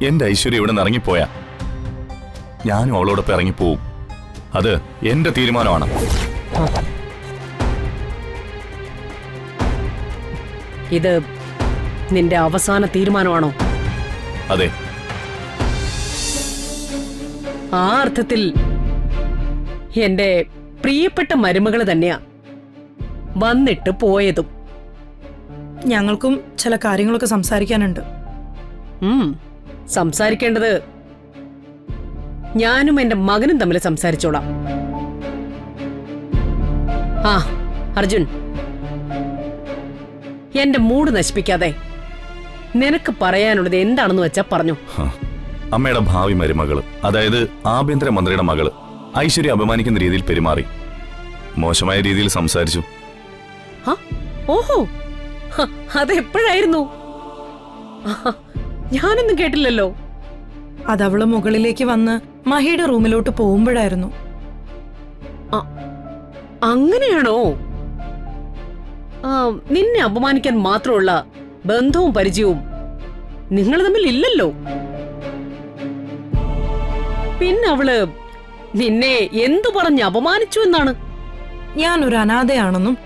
എന്റെ ഐശ്വര്യ ഇവിടെ നിന്ന് ഇറങ്ങിപ്പോയാ ഞാനും അവളോടൊപ്പം ഇറങ്ങിപ്പോവും. അത് എന്റെ തീരുമാനമാണ്. ഇത് നിന്റെ അവസാന തീരുമാനമാണോ? അതെ. ആ അർത്ഥത്തിൽ എന്റെ പ്രിയപ്പെട്ട മരുമകള് തന്നെയാ വന്നിട്ട് പോയതും. ഞങ്ങൾക്കും ചില കാര്യങ്ങളൊക്കെ സംസാരിക്കാനുണ്ട്. സംസാരിക്കേണ്ടത് ഞാനും എന്റെ മകനും തമ്മിൽ സംസാരിച്ചോളാം. ആ അർജുൻ, എന്റെ മൂഡ് നശിപ്പിക്കാതെ നിനക്ക് പറയാനുള്ളത് എന്താണെന്ന് വെച്ചാ പറഞ്ഞു. അമ്മയുടെ ഭാവി മരുമകള്, അതായത് ആഭ്യന്തരമന്ത്രിയുടെ മകള് ഐശ്വര്യ അപമാനിക്കുന്ന രീതിയിൽ പെരുമാറി, മോശമായ രീതിയിൽ സംസാരിച്ചു. ഓഹോ, അതെപ്പോഴായിരുന്നു? ഞാനൊന്നും കേട്ടില്ലല്ലോ. അതവള് മുകളിലേക്ക് വന്ന് മഹിയുടെ റൂമിലോട്ട് പോകുമ്പോഴായിരുന്നു. അങ്ങനെയാണോ? നിന്നെ അപമാനിക്കാൻ മാത്രമുള്ള ബന്ധവും പരിചയവും നിങ്ങൾ തമ്മിൽ ഇല്ലല്ലോ. പിന്നെ അവള് നിന്നെ എന്തു പറഞ്ഞ് അപമാനിച്ചു എന്നാണ്? ഞാനൊരു അനാഥയാണെന്നും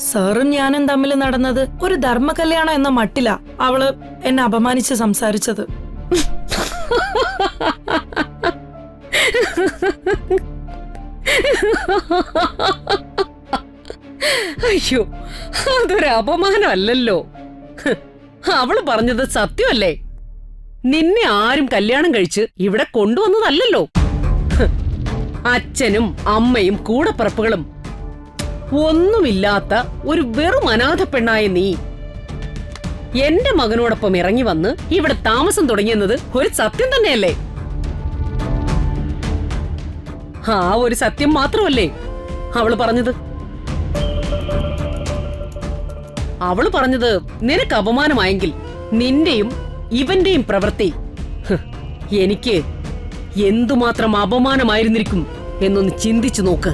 സാറും ഞാനും തമ്മിൽ നടന്നത് ഒരു ധർമ്മ കല്യാണം എന്ന മട്ടിലാ അവള് എന്നെ അപമാനിച്ച് സംസാരിച്ചത്. അയ്യോ, അതൊരു അപമാനമല്ലല്ലോ. അവള് പറഞ്ഞത് സത്യമല്ലേ? നിന്നെ ആരും കല്യാണം കഴിച്ച് ഇവിടെ കൊണ്ടുവന്നതല്ലല്ലോ. അച്ഛനും അമ്മയും കൂടപ്പിറപ്പുകളും ഒന്നുമില്ലാത്ത ഒരു വെറും അനാഥ പെണ്ണായ നീ എന്റെ മകനോടൊപ്പം ഇറങ്ങി വന്ന് ഇവിടെ താമസം തുടങ്ങിയെന്നത് ഒരു സത്യം തന്നെയല്ലേ? ആ ഒരു സത്യം മാത്രമല്ലേ അവള് പറഞ്ഞത്? അവള് പറഞ്ഞത് നിനക്ക് അപമാനമായെങ്കിൽ നിന്റെയും ഇവന്റെയും പ്രവൃത്തി എനിക്ക് എന്തുമാത്രം അപമാനമായിരുന്നിരിക്കും എന്നൊന്ന് ചിന്തിച്ചു നോക്ക്.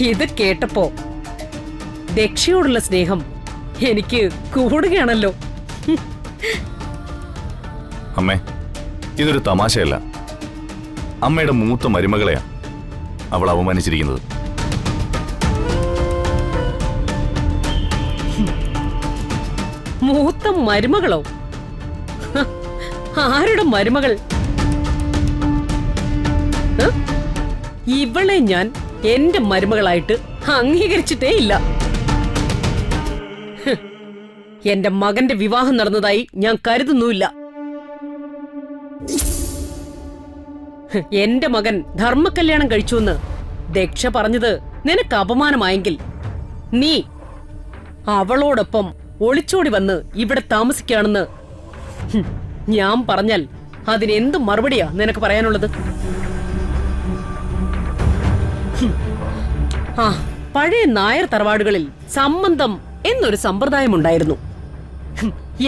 ഇത് കേട്ടപ്പോ ദക്ഷയോടുള്ള സ്നേഹം എനിക്ക് കൂടുകയാണല്ലോ. അമ്മേ, ഇതൊരു തമാശയല്ല. അമ്മയുടെ മൂത്ത മരുമകളെയാ അവൾ അപമാനിച്ചിരിക്കുന്നത്. മൂത്ത മരുമകളോ? ആരുടെ മരുമകൾ? ഇവളെ ഞാൻ എന്റെ മരുമകളായിട്ട് അംഗീകരിച്ചിട്ടേ ഇല്ല. എന്റെ മകന്റെ വിവാഹം നടന്നതായി ഞാൻ കരുതുന്നുമില്ല. എന്റെ മകൻ ധർമ്മകല്യാണം കഴിച്ചുവെന്ന് ദക്ഷ പറഞ്ഞത് നിനക്ക് അപമാനമായെങ്കിൽ നീ അവളോടൊപ്പം ഒളിച്ചോടി വന്ന് ഇവിടെ താമസിക്കുകയാണെന്ന് ഞാൻ പറഞ്ഞാൽ അതിനെന്ത് മറുപടിയാ നിനക്ക് പറയാനുള്ളത്? ആ, പഴയ നായർ തറവാടുകളിൽ സംബന്ധം എന്നൊരു സമ്പ്രദായമുണ്ടായിരുന്നു.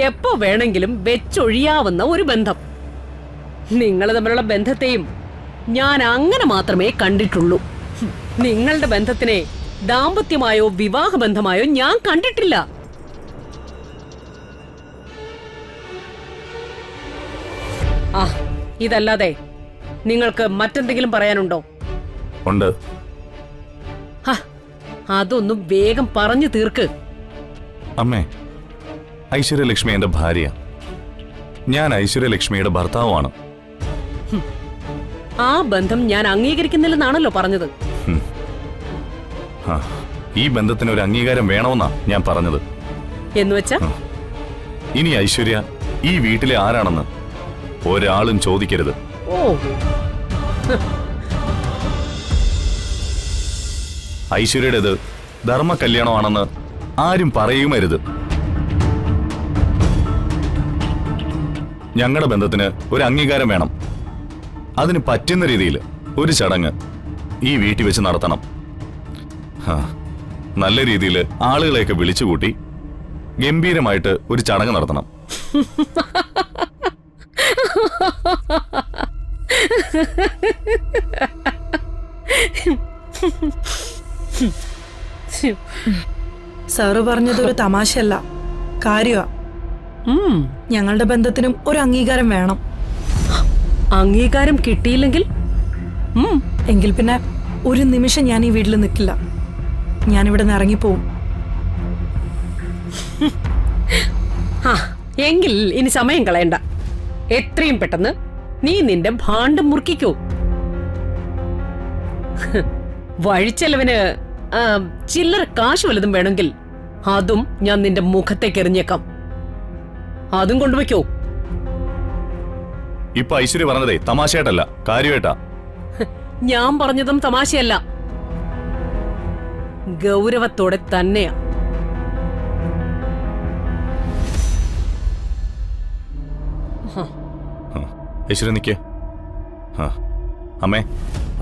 എപ്പോ വേണമെങ്കിലും വെച്ചൊഴിയാവുന്ന ഒരു ബന്ധം. നിങ്ങൾ തമ്മിലുള്ള ബന്ധത്തെയും ഞാൻ അങ്ങനെ മാത്രമേ കണ്ടിട്ടുള്ളൂ. നിങ്ങളുടെ ബന്ധത്തിനെ ദാമ്പത്യമായോ വിവാഹബന്ധമായോ ഞാൻ കണ്ടിട്ടില്ല. ആ, ഇതല്ലാതെ നിങ്ങൾക്ക് മറ്റെന്തെങ്കിലും പറയാനുണ്ടോ? ഉണ്ട്. അതൊന്നും വേഗം പറഞ്ഞു തീർക്ക്. അമ്മേ, ഐശ്വര്യലക്ഷ്മി എന്റെ ഭാര്യ. ഞാൻ ഐശ്വര്യലക്ഷ്മിയുടെ ഭർത്താവാണ്. ആ ബന്ധം ഞാൻ അംഗീകരിക്കുന്നില്ലെന്നാണല്ലോ പറഞ്ഞത്. ഈ ബന്ധത്തിന് ഒരു അംഗീകാരം വേണമെന്നാ ഞാൻ പറഞ്ഞത്. എന്നുവെച്ചാ ഇനി ഐശ്വര്യ ഈ വീട്ടിലെ ആരാണെന്ന് ഒരാളും ചോദിക്കരുത്. ഓ, ഐശ്വര്യയുടേത് ധർമ്മ കല്യാണമാണെന്ന് ആരും പറയുമരുത്. ഞങ്ങളുടെ ബന്ധത്തിന് ഒരു അംഗീകാരം വേണം. അതിന് പറ്റുന്ന രീതിയിൽ ഒരു ചടങ്ങ് ഈ വീട്ടിൽ വെച്ച് നടത്തണം. നല്ല രീതിയിൽ ആളുകളെയൊക്കെ വിളിച്ചുകൂട്ടി ഗംഭീരമായിട്ട് ഒരു ചടങ്ങ് നടത്തണം. സാറ് പറഞ്ഞത് ഒരു തമാശയല്ല, കാര്യമാ. ഉം, ഞങ്ങളുടെ ബന്ധത്തിനും ഒരു അംഗീകാരം വേണം. അംഗീകാരം കിട്ടിയില്ലെങ്കിൽ ഉം, എങ്കിൽ പിന്നെ ഒരു നിമിഷം ഞാൻ ഈ വീട്ടിൽ നിൽക്കില്ല. ഞാനിവിടെ നിന്ന് ഇറങ്ങിപ്പോവും. ആ, എങ്കിൽ ഇനി സമയം കളയണ്ട. എത്രയും പെട്ടെന്ന് നീ നിന്റെ ഭാണ്ഡം മുറുക്കിക്കോ. വഴിച്ചെലവിന് ചില്ലറ കാശ് വല്ലതും വേണമെങ്കിൽ അതും ഞാൻ നിന്റെ മുഖത്തേക്ക് എറിഞ്ഞേക്കാം. അതും കൊണ്ടുവയ്ക്കോ. ഇപ്പൊ ഐശ്വര്യ പറഞ്ഞതേ തമാശയായിട്ടല്ല, കാര്യമായിട്ടാ. ഞാൻ പറഞ്ഞതും തമാശയല്ല, ഗൗരവത്തോടെ തന്നെയാ. ഐശ്വര്യ നിക്ക്. അമ്മേ,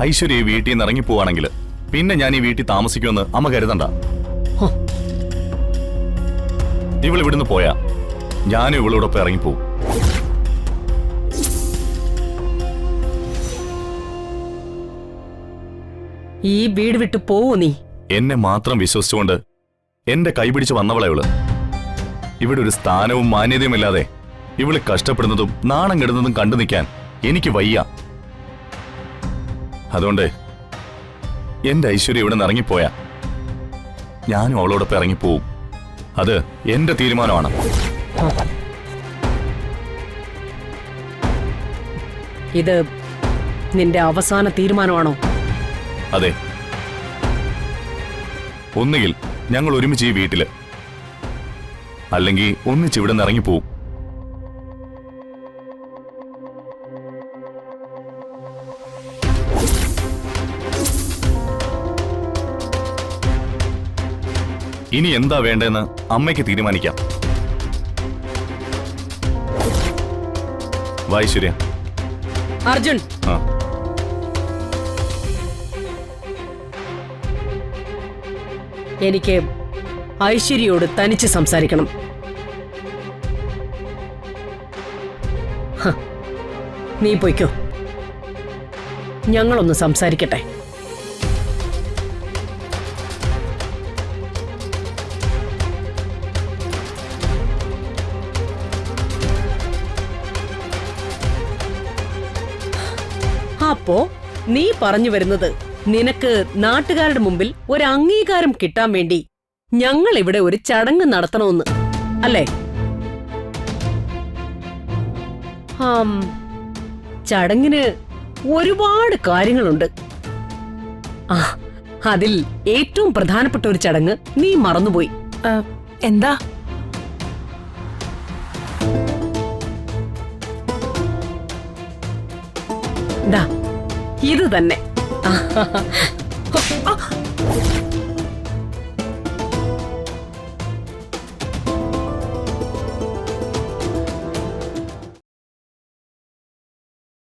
ഐശ്വര്യ ഈ വീട്ടിൽ നിന്ന് ഇറങ്ങി പോവാണെങ്കിൽ പിന്നെ ഞാൻ ഈ വീട്ടിൽ താമസിക്കുമെന്ന് അമ്മ കരുതണ്ട. ഇവൾ ഇവിടുന്ന് പോയാ ഞാനും ഇവളോടൊപ്പം ഇറങ്ങിപ്പോവും. ഈ വീട് വിട്ടു പോവോ നീ? എന്നെ മാത്രം വിശ്വസിച്ചുകൊണ്ട് എന്റെ കൈപിടിച്ച് വന്നവളെ ഇവള്. ഇവിടെ ഒരു സ്ഥാനവും മാന്യതയും ഇല്ലാതെ ഇവള് കഷ്ടപ്പെടുന്നതും നാണം കെടുന്നതും കണ്ടു നിൽക്കാൻ എനിക്ക് വയ്യ. അതുകൊണ്ട് എന്റെ ഐശ്വര്യ ഇവിടെ നിന്ന് ഇറങ്ങിപ്പോയാ ഞാനും അവളോടൊപ്പം ഇറങ്ങിപ്പോവും. അത് എന്റെ തീരുമാനമാണ്. ഇത് നിന്റെ അവസാന തീരുമാനമാണോ? അതെ. ഒന്നുകിൽ ഞങ്ങൾ ഒരുമിച്ച് ഈ വീട്ടില്, അല്ലെങ്കിൽ ഒന്നിച്ച് ഇവിടെ നിന്ന് ഇറങ്ങിപ്പോവും. ഇനി എന്താ വേണ്ടെന്ന് അമ്മയ്ക്ക് തീരുമാനിക്കാം. വാ ഐശ്വര്യ. അർജുൻ, ആ, എനിക്ക് ഐശ്വര്യയോട് തനിച്ച് സംസാരിക്കണം. ഹ, നീ പോയിക്കോ, ഞങ്ങളൊന്ന് സംസാരിക്കട്ടെ. അപ്പോ നീ പറഞ്ഞു വരുന്നത് നിനക്ക് നാട്ടുകാരുടെ മുമ്പിൽ ഒരു അംഗീകാരം കിട്ടാൻ വേണ്ടി ഞങ്ങൾ ഇവിടെ ഒരു ചടങ്ങ് നടത്തണമെന്ന് അല്ലേ? ചടങ്ങിന് ഒരുപാട് കാര്യങ്ങളുണ്ട്. ആ, അതിൽ ഏറ്റവും പ്രധാനപ്പെട്ട ഒരു ചടങ്ങ് നീ മറന്നുപോയി. എന്താ? ദാ, ഇത് തന്നെ.